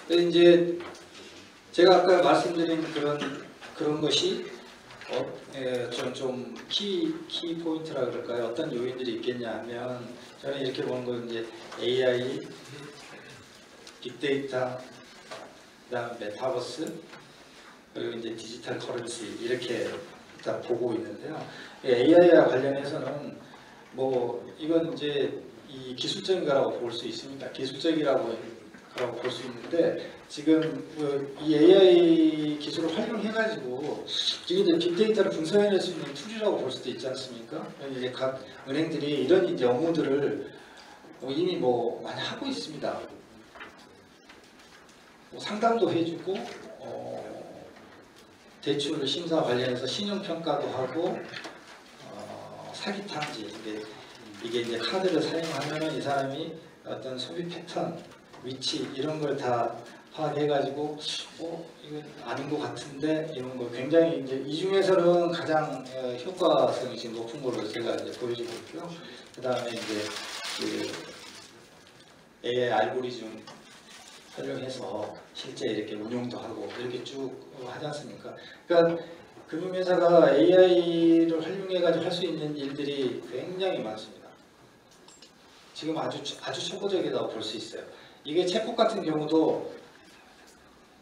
근데 이제 제가 아까 말씀드린 그런 것이 좀 키 포인트라 그럴까요? 어떤 요인들이 있겠냐 하면 저는 이렇게 보는 건 이제 AI, 빅데이터, 그다음 메타버스, 그리고 이제 디지털 커런시 이렇게 다 보고 있는데요. AI와 관련해서는 뭐 이건 이제 이 기술적인 거라고 볼 수 있습니다. 기술적이라고 볼 수 있는데 지금 이 AI 기술을 활용해가지고 이게 이제 빅데이터를 분석해낼 수 있는 툴이라고 볼 수도 있지 않습니까? 이제 각 은행들이 이런 이제 업무들을 이미 뭐 많이 하고 있습니다. 뭐 상담도 해주고 대출 심사 관련해서 신용평가도 하고 사기 탐지 이게 이제 카드를 사용하면 이 사람이 어떤 소비 패턴, 위치 이런 걸 다 파악해가지고 이건 아닌 것 같은데 이런 거 굉장히 이제 이 중에서는 가장 효과성이 지금 높은 걸로 제가 이제 보여주고 있고요. 그 다음에 이제 그 AI 알고리즘 활용해서 실제 이렇게 운용도 하고 이렇게 쭉 하지 않습니까? 그러니까 금융회사가 AI를 활용해가지고 할 수 있는 일들이 굉장히 많습니다. 지금 아주 초보적이라고 볼 수 있어요. 이게 챗봇 같은 경우도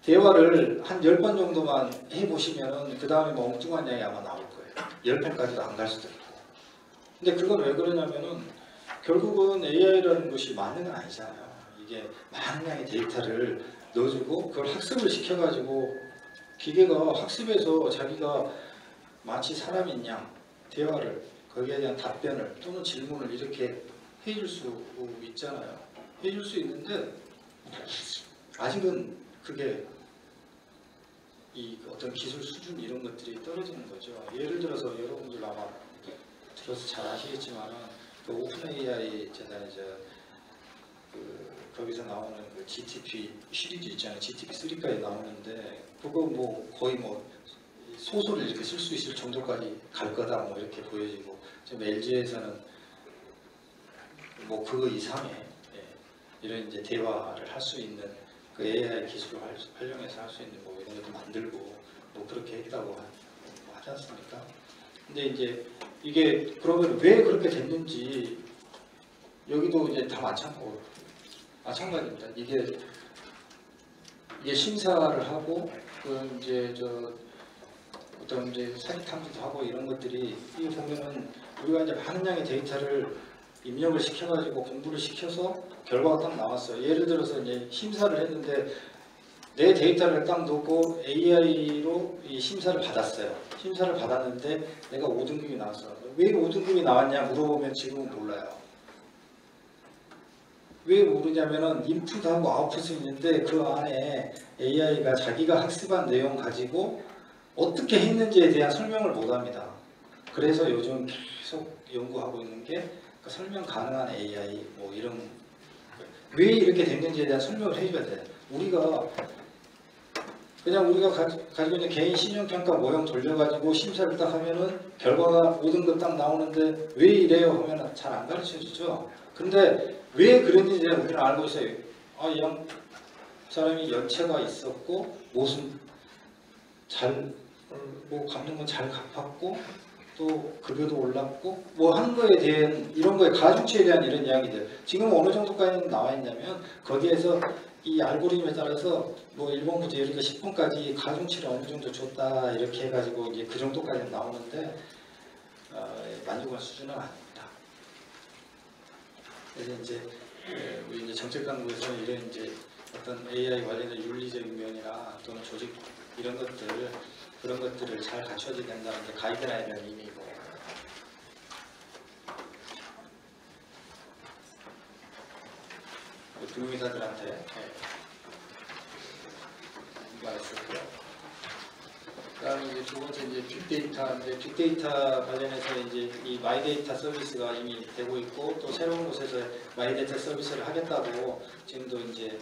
대화를 한 10번 정도만 해보시면은 그 다음에 뭐 엉뚱한 이야기 아마 나올 거예요. 10번까지도 안 갈 수도 있고. 근데 그건 왜 그러냐면은 결국은 AI라는 것이 많은 건 아니잖아요. 이게 많은 양의 데이터를 넣어주고 그걸 학습을 시켜가지고 기계가 학습해서 자기가 마치 사람인 양 대화를 거기에 대한 답변을 또는 질문을 이렇게 해줄 수 있잖아요. 해줄 수 있는데 아직은 그게 이 어떤 기술 수준 이런 것들이 떨어지는 거죠. 예를 들어서 여러분들 아마 들어서 잘 아시겠지만 그 오픈 AI 재단이죠. 거기서 나오는 그 GTP 시리즈 있잖아요. GTP3까지 나오는데 그거 뭐 거의 뭐 소설을 이렇게 쓸 수 있을 정도까지 갈 거다 뭐 이렇게 보여지고 지금 LG에서는 뭐 그거 이상의 이런 이제 대화를 할 수 있는 그 AI 기술을 활용해서 할 수 있는 뭐 이런 것도 만들고 뭐 그렇게 했다고 하지 않습니까? 근데 이제 이게 그러면 왜 그렇게 됐는지 여기도 이제 다 마찬가지입니다. 이게 심사를 하고 그 이제 어떤 이제 사기 탐지도 하고 이런 것들이 이거 보면은 우리가 이제 많은 양의 데이터를 입력을 시켜가지고 공부를 시켜서 결과가 딱 나왔어요. 예를 들어서 이제 심사를 했는데 내 데이터를 딱 놓고 AI로 이 심사를 받았어요. 심사를 받았는데 내가 5등급이 나왔어. 왜 5등급이 나왔냐 물어보면 지금은 몰라요. 왜 모르냐면은 인풋하고 아웃풋이 있는데 그 안에 AI가 자기가 학습한 내용 가지고 어떻게 했는지에 대한 설명을 못합니다. 그래서 요즘 계속 연구하고 있는 게 설명 가능한 AI 뭐 이런 왜 이렇게 됐는지에 대한 설명을 해줘야 돼. 우리가 가지고 있는 개인 신용평가 모형 돌려가지고 심사를 딱 하면은 결과가 5등급 딱 나오는데 왜 이래요 하면은 잘 안 가르쳐 주죠. 근데 왜 그런지 우리는 알고 있어요. 이 사람이 연체가 있었고 무슨 뭐 갚는 건 잘 갚았고 또 급여도 올랐고 뭐 한 거에 대한 이런 거에 가중치에 대한 이런 이야기들 지금 어느 정도까지 나와 있냐면 거기에서 이 알고리즘에 따라서 뭐 1번부터 예를 들어 10번까지 가중치를 어느 정도 줬다 이렇게 해가지고 이제 그 정도까지 나오는데 만족할 수준은 아닙니다. 그래서 이제 우리 이제 정책당국에서 이런 이제 어떤 AI 관련된 윤리적인 면이나 또는 조직 이런 그런 것들을 잘 갖춰져야 된다는 게 가이드라인을 이미 뭐 금융회사들한테 말했었고요. 그다음에 이제 두 번째 이제 빅데이터인데 빅데이터 관련해서 이제 이 마이데이터 서비스가 이미 되고 있고 또 새로운 곳에서 마이데이터 서비스를 하겠다고 지금도 이제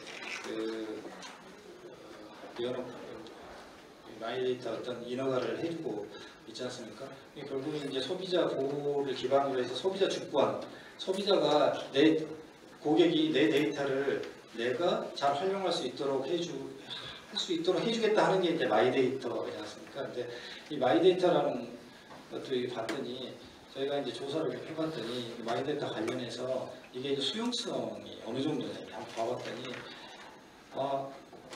마이데이터 어떤 인허가를 해주고 있지 않습니까? 결국은 이제 소비자 보호를 기반으로 해서 소비자 주권, 소비자가 고객이 내 데이터를 내가 잘 활용할 수 있도록 해주겠다 하는 게 이제 마이데이터지 않습니까? 근데 이 마이데이터라는 것도 봤더니 저희가 이제 조사를 해봤더니 마이데이터 관련해서 이게 이제 수용성이 어느 정도냐 한번 봐봤더니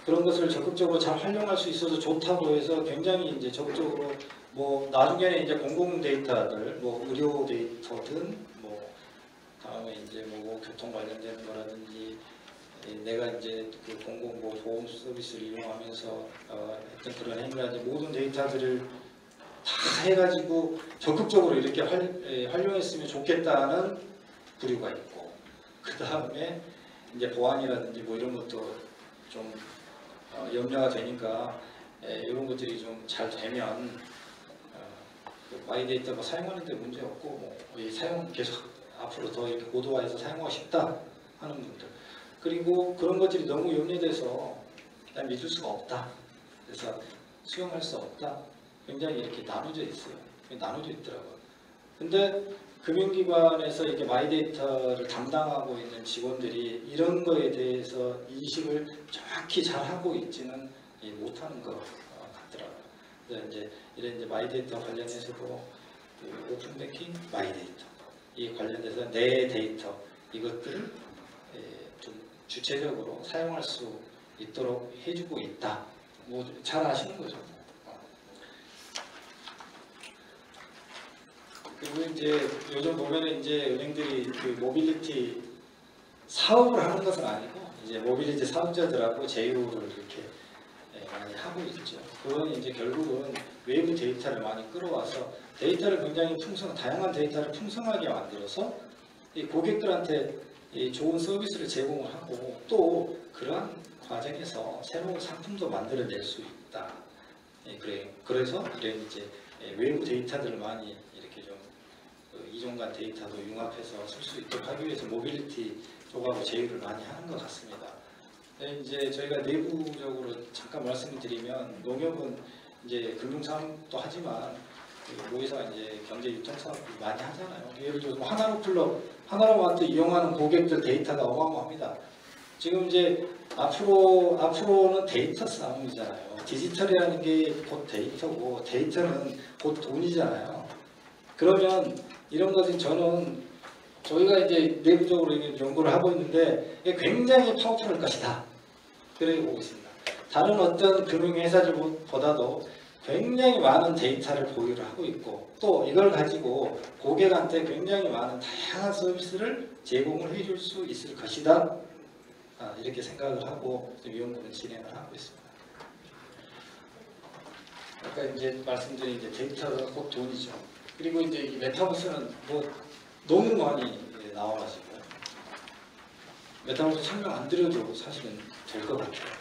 그런 것을 적극적으로 잘 활용할 수 있어서 좋다고 해서 굉장히 이제 적극적으로 뭐 나중에는 이제 공공 데이터들 뭐 의료 데이터든 뭐 다음에 이제 뭐 교통 관련된 거라든지 내가 이제 그 공공 뭐 보험 서비스를 이용하면서 했던 그런 행위라든지 모든 데이터들을 다 해가지고 적극적으로 이렇게 활용했으면 좋겠다는 부류가 있고, 그 다음에 이제 보안이라든지 뭐 이런 것도 좀 염려가 되니까 이런 것들이 좀 잘 되면 마이데이터 사용하는 데 문제 없고 뭐 사용 계속 앞으로 더 이렇게 고도화해서 사용하고 싶다 하는 분들, 그리고 그런 것들이 너무 염려돼서 난 믿을 수가 없다, 그래서 수용할 수 없다, 굉장히 이렇게 나눠져 있어요. 나눠져 있더라고요. 근데 금융기관에서 이렇게 마이데이터를 담당하고 있는 직원들이 이런 거에 대해서 인식을 정확히 잘 하고 있지는 못하는 것 같더라고요. 그래서 이제 이런 이제 마이데이터 관련해서도 그 오픈뱅킹 마이데이터 이 관련해서 내 데이터 이것들을 좀 주체적으로 사용할 수 있도록 해주고 있다. 뭐 잘 아시는 거죠. 그리고 이제 요즘 보면은 이제 은행들이 그 모빌리티 사업을 하는 것은 아니고 이제 모빌리티 사업자들하고 제휴를 이렇게 많이 하고 있죠. 그건 이제 결국은 외부 데이터를 많이 끌어와서 데이터를 굉장히 다양한 데이터를 풍성하게 만들어서 이 고객들한테 이 좋은 서비스를 제공을 하고 또 그러한 과정에서 새로운 상품도 만들어낼 수 있다. 그래서 이런 이제 외부 데이터들을 많이 이렇게 좀 이종간 데이터도 융합해서 쓸 수 있도록 하기 위해서 모빌리티 쪽하고 제휴를 많이 하는 것 같습니다. 이제 저희가 내부적으로 잠깐 말씀을 드리면 농협은 이제 금융사업도 하지만 모의사 이제 경제 유통사업도 많이 하잖아요. 예를 들어서 하나로마트 이용하는 고객들 데이터가 어마어마합니다. 지금 이제 앞으로는 데이터 싸움이잖아요. 디지털이라는 게 곧 데이터고 데이터는 곧 돈이잖아요. 그러면 이런 것은 저희가 이제 내부적으로 연구를 하고 있는데 굉장히 파워풀할 것이다. 그렇게 보고 있습니다. 다른 어떤 금융회사들보다도 굉장히 많은 데이터를 보유를 하고 있고 또 이걸 가지고 고객한테 굉장히 많은 다양한 서비스를 제공을 해줄 수 있을 것이다. 이렇게 생각을 하고 연구를 진행을 하고 있습니다. 아까 이제 말씀드린 이제 데이터가 곧 돈이죠. 그리고 이제 이 메타버스는 뭐 너무 많이 나와가지고 메타버스 설명 안 드려도 사실은 될 것 같아요.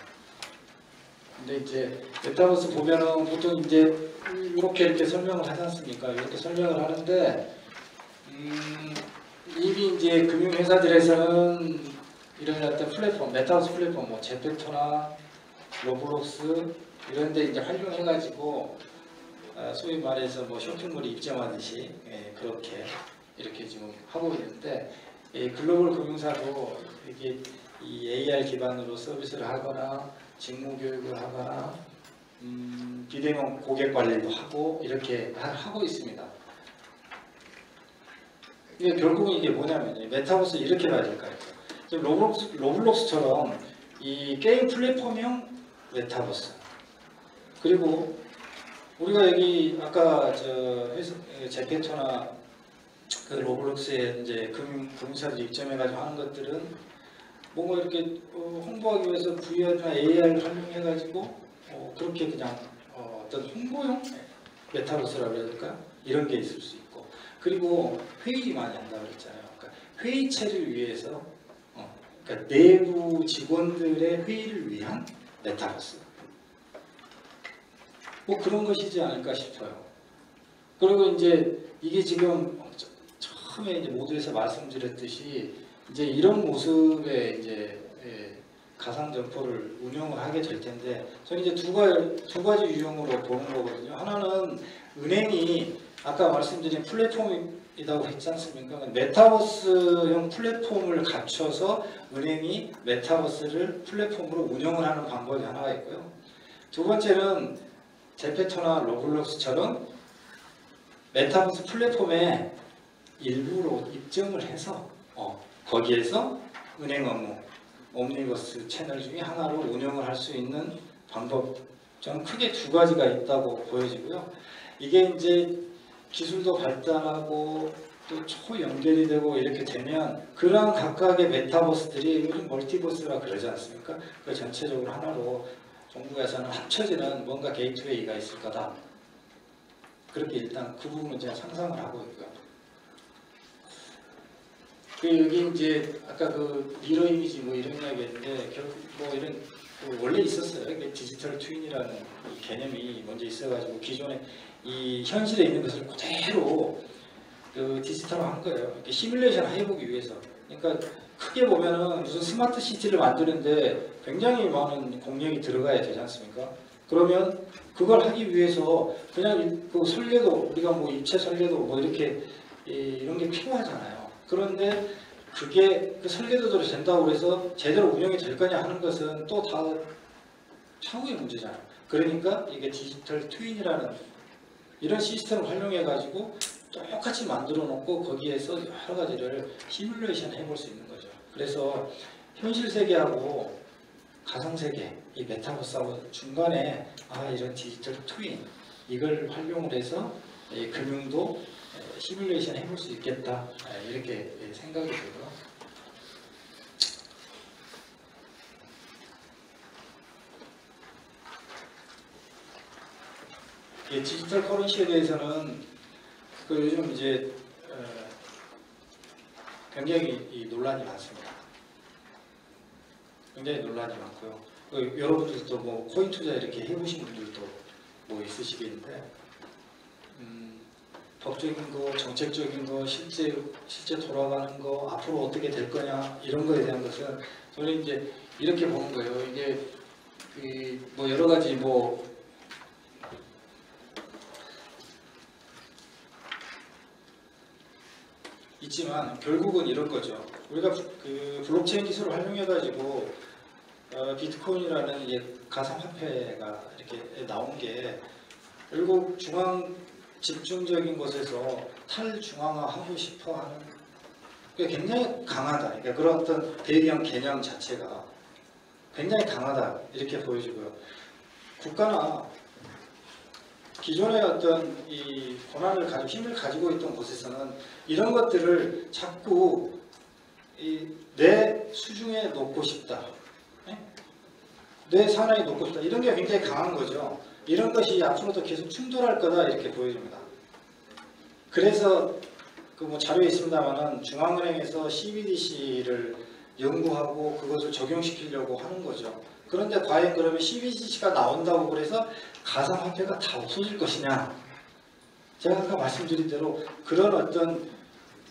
근데 이제 메타버스 보면은 보통 이제 이렇게 설명을 하지 않습니까? 이렇게 설명을 하는데 이미 이제 금융회사들에서는 이런 어떤 플랫폼, 메타버스 플랫폼, 뭐 제페토나 로블록스 이런 데 이제 활용해가지고 소위 말해서 뭐 쇼핑몰이 입점하듯이 그렇게 이렇게 지금 하고 있는데 글로벌 금융사도 이게 이 AR 기반으로 서비스를 하거나 직무 교육을 하거나 비대면 고객 관리도 하고 이렇게 하고 있습니다. 이게 결국은 이게 뭐냐면 메타버스 이렇게 봐야 될까요? 로블록스처럼 이 게임 플랫폼형 메타버스 그리고 우리가 여기 아까 제페토나 그 로블록스에 이제 금융사들이 입점해가지고 하는 것들은 뭔가 이렇게 홍보하기 위해서 VR이나 AR을 활용해가지고 그렇게 그냥 어떤 홍보용 메타버스라고 해야 될까? 이런 게 있을 수 있고 그리고 회의 많이 한다고 그랬잖아요. 그러니까 회의체를 위해서 그러니까 내부 직원들의 회의를 위한 메타버스 뭐 그런 것이지 않을까 싶어요. 그리고 이제 이게 지금 처음에 이제 모두에서 말씀드렸듯이 이제 이런 모습의 이제 가상 점포를 운영을 하게 될 텐데 저는 이제 두 가지 유형으로 보는 거거든요. 하나는 은행이 아까 말씀드린 이라고 했지 않습니까? 메타버스형 플랫폼을 갖춰서 은행이 메타버스를 플랫폼으로 운영을 하는 방법이 하나가 있고요. 두 번째는 제페토나 로블록스처럼 메타버스 플랫폼에 일부로 입점을 해서 거기에서 은행 업무, 옴니버스 채널 중에 하나로 운영을 할 수 있는 방법, 저는 크게 두 가지가 있다고 보여지고요. 이게 이제 기술도 발달하고 또 초연결이 되고 이렇게 되면 그러한 각각의 메타버스들이 우리 멀티버스라 그러지 않습니까? 그 전체적으로 하나로 정부에서는 합쳐지는 뭔가 게이트웨이가 있을 거다. 그렇게 일단 그 부분은 제가 상상을 하고 있고요. 여기 이제 아까 그 미러 이미지 뭐 이런 이야기했는데 결국 뭐 이런 원래 있었어요. 디지털 트윈이라는 이 개념이 먼저 있어가지고 기존에 이 현실에 있는 것을 그대로 그 디지털화한 거예요. 이렇게 시뮬레이션 해보기 위해서. 그러니까 크게 보면은 무슨 스마트 시티를 만드는데 굉장히 많은 공력이 들어가야 되지 않습니까? 그러면 그걸 하기 위해서 그냥 그 설계도 우리가 뭐 입체 설계도 뭐 이렇게 이런 게 필요하잖아요. 그런데 그게 그 설계도대로 된다고 해서 제대로 운영이 될 거냐 하는 것은 또 다 차후의 문제잖아요. 그러니까 이게 디지털 트윈이라는 이런 시스템을 활용해 가지고 똑같이 만들어 놓고 거기에서 여러 가지를 시뮬레이션 해볼 수 있는 거죠. 그래서 현실 세계하고 가상 세계, 이 메타버스하고 중간에 이런 디지털 트윈 이걸 활용을 해서 금융도 시뮬레이션 해볼 수 있겠다 이렇게 생각이 들고요. 디지털 커런시에 대해서는 그 요즘 이제 굉장히 논란이 많습니다. 굉장히 논란이 많고요. 여러분들도 뭐 코인 투자 이렇게 해보신 분들도 뭐 있으시겠는데 법적인 거, 정책적인 거, 실제 돌아가는 거, 앞으로 어떻게 될 거냐 이런 거에 대한 것은 저는 이제 이렇게 보는 거예요. 이게 뭐 여러 가지 뭐 있지만 결국은 이런 거죠. 우리가 그 블록체인 기술을 활용해 가지고 비트코인이라는 가상화폐가 이렇게 나온 게 결국 중앙 집중적인 곳에서 탈중앙화하고 싶어하는 게 굉장히 강하다. 그러니까 그런 어떤 대기형 개념 자체가 굉장히 강하다 이렇게 보여지고요. 국가나 기존의 어떤 이 권한을 가지고 힘을 가지고 있던 곳에서는 이런 것들을 자꾸 내 수중에 놓고 싶다, 내 산하에 놓고 싶다 이런 게 굉장히 강한 거죠. 이런 것이 앞으로도 계속 충돌할 거다 이렇게 보여집니다. 그래서 그 뭐 자료에 있습니다만은 중앙은행에서 CBDC를 연구하고 그것을 적용시키려고 하는 거죠. 그런데 과연 그러면 CBDC가 나온다고 그래서 가상화폐가 다 없어질 것이냐? 제가 아까 말씀드린 대로 그런 어떤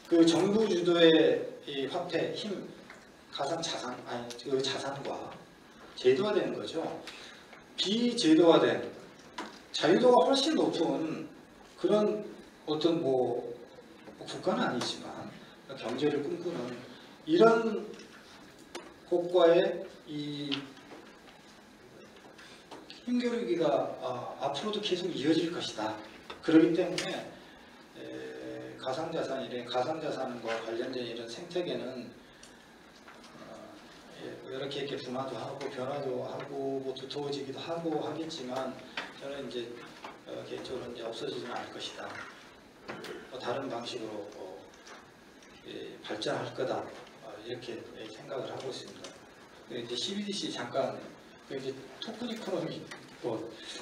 그 정부 주도의 이 화폐, 힘, 가상 자산, 그 자산과 제도화되는 거죠. 비제도화된 자유도가 훨씬 높은 그런 어떤 뭐 국가는 아니지만 경제를 꿈꾸는 이런 곳과의 이 힘겨루기가 앞으로도 계속 이어질 것이다. 그렇기 때문에 가상자산과 관련된 이런 생태계는 이렇게 분화도 하고 변화도 하고 뭐 두터워지기도 하고 하겠지만 저는 이제 개인적으로 이제 없어지지는 않을 것이다. 다른 방식으로 발전할 거다. 이렇게 생각을 하고 있습니다. 이제 CBDC 잠깐 이제 토큰 이코노미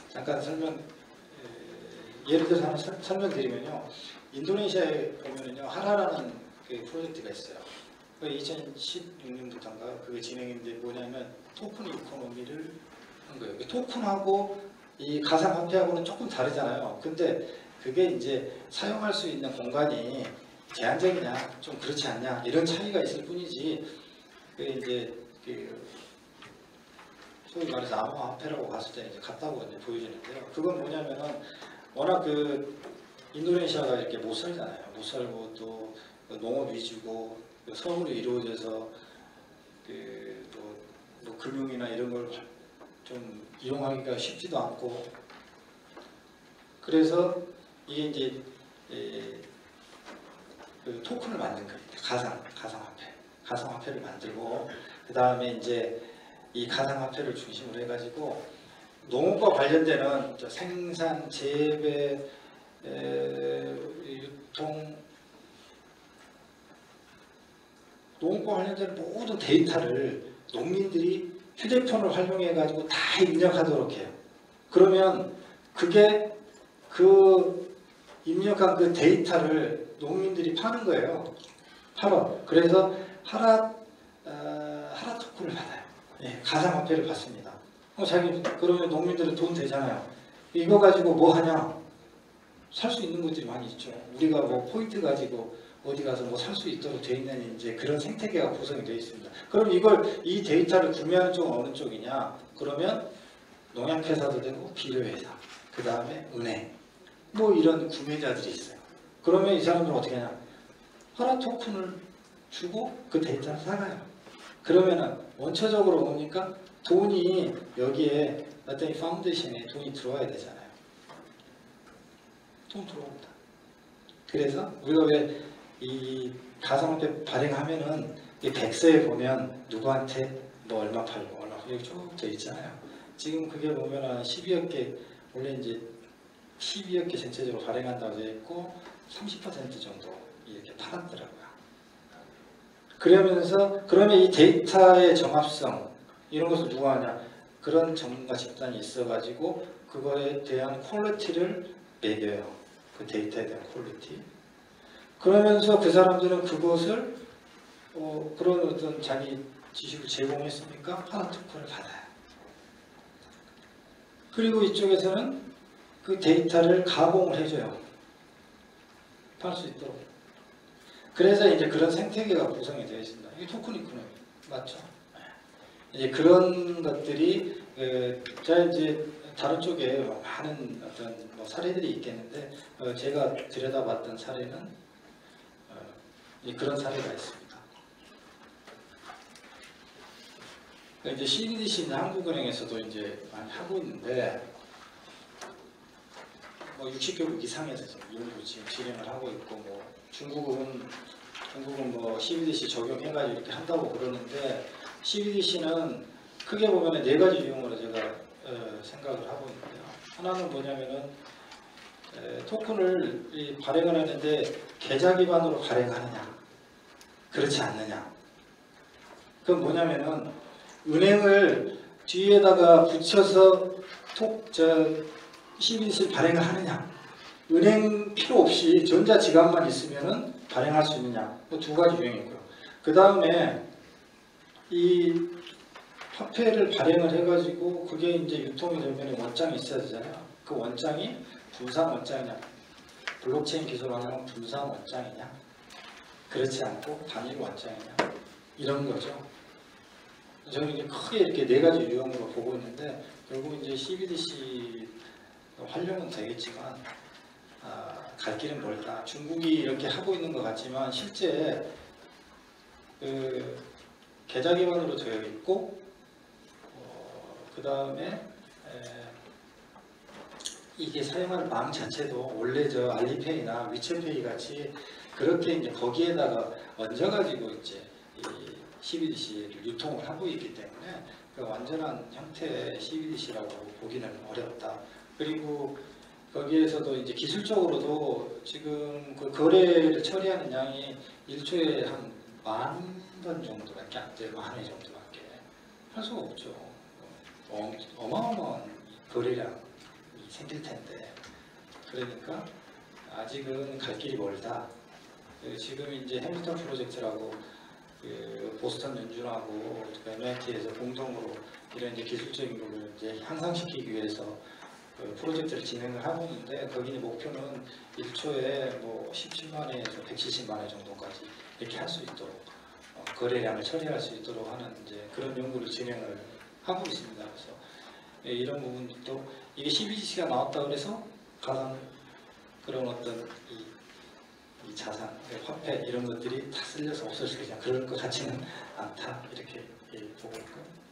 잠깐 예를 들어서 하나 설명드리면요. 인도네시아에 보면은요 하라라는 그 프로젝트가 있어요. 2016년부터인가 그게 진행인데 뭐냐면 토큰 이코노미를 한 거예요. 토큰하고 이 가상화폐하고는 조금 다르잖아요. 근데 그게 이제 사용할 수 있는 공간이 제한적이냐 좀 그렇지 않냐 이런 차이가 있을 뿐이지 그게 이제 소위 말해서 암호화폐라고 봤을 때 이제 같다고 이제 보여지는데요. 그건 뭐냐면은 워낙 그 인도네시아가 이렇게 못 살잖아요. 못 살고 또 농업 위주고 서울이 이루어져서 또 금융이나 이런 걸 좀 이용하기가 쉽지도 않고, 그래서 이게 이제 그 토큰을 만든 거예요. 가상화폐를 만들고, 그 다음에 이제 이 가상화폐를 중심으로 해가지고 농업과 관련되는 생산, 재배, 유통, 농업과 관련된 모든 데이터를 농민들이 휴대폰을 활용해 가지고 다 입력하도록 해요. 그러면 그게 그 입력한 그 데이터를 농민들이 파는 거예요. 그래서 하라 토큰을 받아요. 예, 가상화폐를 받습니다. 그러면 농민들은 돈 되잖아요. 이거 가지고 뭐 하냐? 살 수 있는 것들이 많이 있죠. 우리가 뭐 포인트 가지고 어디 가서 뭐 살 수 있도록 되어 있는 이제 그런 생태계가 구성이 되어 있습니다. 그럼 이 데이터를 구매하는 쪽은 어느 쪽이냐? 그러면 농약회사도 되고 비료회사, 그 다음에 은행, 뭐 이런 구매자들이 있어요. 그러면 이 사람들은 어떻게 하냐? 하라 토큰을 주고 그 데이터를 사가요. 그러면은 원초적으로 뭡니까? 돈이 여기에 어떤 파운데이션에 돈이 들어와야 되잖아요. 돈 들어옵니다. 그래서 우리가 왜 이 가상화폐 발행하면은 이 백서에 보면 누구한테 뭐 얼마 팔고 얼마 여기 쭉 돼 있잖아요. 지금 그게 보면은 12억 개, 원래 이제 12억 개 전체적으로 발행한다고 되어 있고 30% 정도 이렇게 팔았더라고요. 그러면 이 데이터의 정합성 이런 것을 누가 하냐? 그런 전문가 집단이 있어가지고 그거에 대한 퀄리티를 매겨요. 그 데이터에 대한 퀄리티. 그러면서 그 사람들은 그것을 그런 어떤 자기 지식을 제공했으니까 하나 토큰을 받아요. 그리고 이쪽에서는 그 데이터를 가공을 해줘요. 팔 수 있도록. 그래서 이제 그런 생태계가 구성이 되어 있습니다. 이게 토큰 이코노미 맞죠? 이제 그런 것들이 제가 이제 다른 쪽에 많은 어떤 뭐 사례들이 있겠는데 제가 들여다봤던 사례는 그런 사례가 있습니다. 이제 CBDC는 한국은행에서도 이제 많이 하고 있는데 뭐 60개국 이상에서 지금 연구 지금 진행을 하고 있고, 뭐 중국은 뭐 CBDC 적용해가지고 이렇게 한다고 그러는데, CBDC는 크게 보면 4가지 유형으로 제가 생각을 하고 있는데요. 하나는 뭐냐면은 토큰을 발행을 하는데 계좌 기반으로 발행하느냐, 그렇지 않느냐. 그건 뭐냐면은 은행을 뒤에다가 붙여서 CBDC를 발행을 하느냐, 은행 필요 없이 전자지갑만 있으면은 발행할 수 있느냐, 그 2가지 유형이고요. 그 다음에 이 화폐를 발행을 해가지고 그게 이제 유통이 되면 원장이 있어야 되잖아요. 그 원장이 분산 원장이냐, 블록체인 기술로 하면 분산 원장이냐, 그렇지 않고 단일 원장이냐, 이런 거죠. 저는 이제 크게 이렇게 4가지 유형으로 보고 있는데, 결국 이제 CBDC 활용은 되겠지만 갈 길은 멀다. 중국이 이렇게 하고 있는 것 같지만 실제 그 계좌 기반으로 되어 있고, 그 다음에 이게 사용하는 망 자체도 원래 저 알리페이나 위챗페이 같이 그렇게 이제 거기에다가 얹어가지고 이제 이 CBDC를 유통을 하고 있기 때문에 그 완전한 형태의 CBDC라고 보기는 어렵다. 그리고 거기에서도 이제 기술적으로도 지금 그 거래를 처리하는 양이 1초에 한 10,000번 정도밖에 안 돼요. 10,000회 정도밖에 할 수가 없죠. 어마어마한 거래량이 생길 텐데, 그러니까 아직은 갈 길이 멀다. 지금 이제 해밀턴 프로젝트라고 그 보스턴 연준하고 MIT에서 공동으로 이런 이제 기술적인 부분을 이제 향상시키기 위해서 그 프로젝트를 진행을 하고 있는데, 거기 목표는 1초에 뭐 17만 회에서 170만 회 정도까지 이렇게 할 수 있도록 거래량을 처리할 수 있도록 하는 이제 그런 연구를 진행을 하고 있습니다. 그래서 이런 부분도 이게 CBDC가 나왔다 그래서 그런 어떤 이 자산, 화폐 이런 것들이 다 쓸려서 없어질 그냥 그럴 것 같지는 않다 이렇게 보고 있고요.